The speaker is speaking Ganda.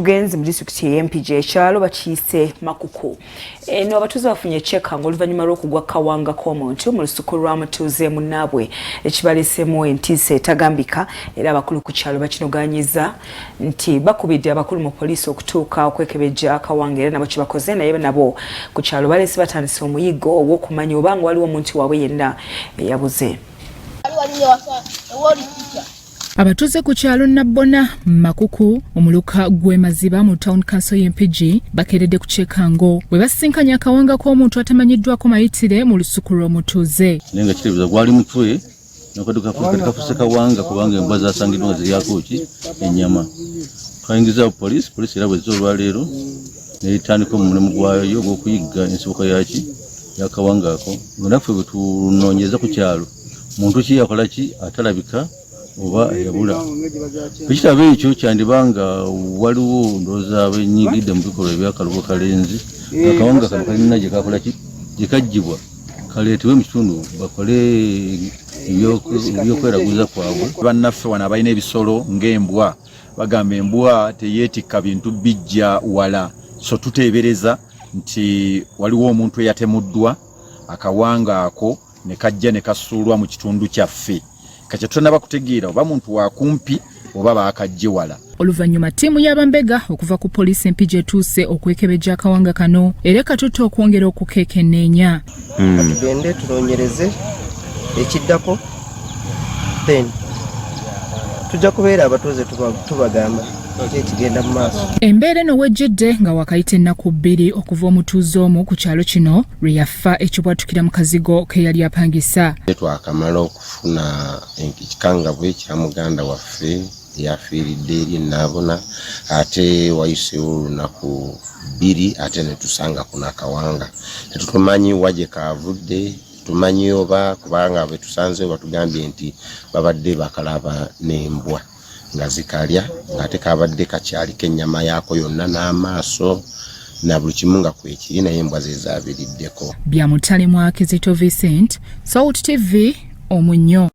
tugenze mu district ya MPJ ekyalo bakiyise Makuku. Eno abatuuze bafunye check ng'oluvannyuma lw'okugwa kawanga k'omuntu mu lusuku lw'amatuuze munnaabwe ekibaleesemu entiisa etagambika era abakulu ku kyalo bakinoganyiza nti bakubidde abakulu mu poliisi okutuuka okwekebejja kawanga era nabo kibakoze naye nabo ku kyalo baleese batandise omuyiggo ogw'okumanya obanga waliwo omuntu waabwe yenna eyabuze. Abatuuze ku kyalo Nabbona Makuku omuluka gw'emaziba mu town council y'MPG bakeredde ku Kyekango bwe basinkanya akawanga k'omuntu atamanyiddwako mayitire mu lusuku lw'omutuuze. Nenga kitegeeza gwali mutwe n'akaduka kafuse kawanga kubanga embwa zasangiddwa nga ziryako ki ennyama. Twayingiza poliisi era bwezza olwaleero n'etandika omulimu gwayo ogw'okuyigga ensibuko yaki yakawanga ako nga naffe bwe tunoonyeza ku kyalo muntu ki yakola ki atalabika oba yabula. Ekitabo ekyo kyandibanga waliwo ndowooza abenyigidde mu bikolwa ebyakalubo kalenzi akawanga kano kalina gye kakola ki gye kaggyibwa kaleetebwe mu kitundu bakole ebyokweraguza kwabwe. Bannaffe wano abalina ebisolo ng'embwa bagamba embwa teyeetikka bintu bijja wala, so tuteebereza nti waliwo omuntu eyatemuddwa akawanga ako ne kajja ne kasuulwa mu kitundu kyaffe. Kati tunaba kutegeera oba muntu wa kumpi oba baakajje wala. Oluvannyuma ttiimu y'abambega okuva ku poliisi MPJ etuuse okwekebejja akawanga kano era katutte okwongera okukeekenneenya. Tugende tunoonyereze ekiddako then tujja kubeera abatuuze tubagamba ekigenda mu maaso. Embeera eno wejjedde nga wakayita ennaku 2 okuva omutuuze omu ku kyalo kino lwe yafa ekibwatukira mu kazigo ke yali apangisa. Twakamala okufuna ekikangabwe kya muganda waffe yafiiridde eri Nabbona ate wayiseewo olunaku 2 ate ne tusanga kuno akawanga. Tetumanyi wa gye kaavudde, tumanyi oba kubanga bwe tusanze batugambye nti babadde bakalaba n'embwa nga zikalya ng'ate kabadde kakyaliko ennyama yaako yonna n'amaaso na buli kimu nga kwekiri naye embwa ze zaabiriddeko. Byamutale Mwakizito Vincent, Salt TV, Omunnyo.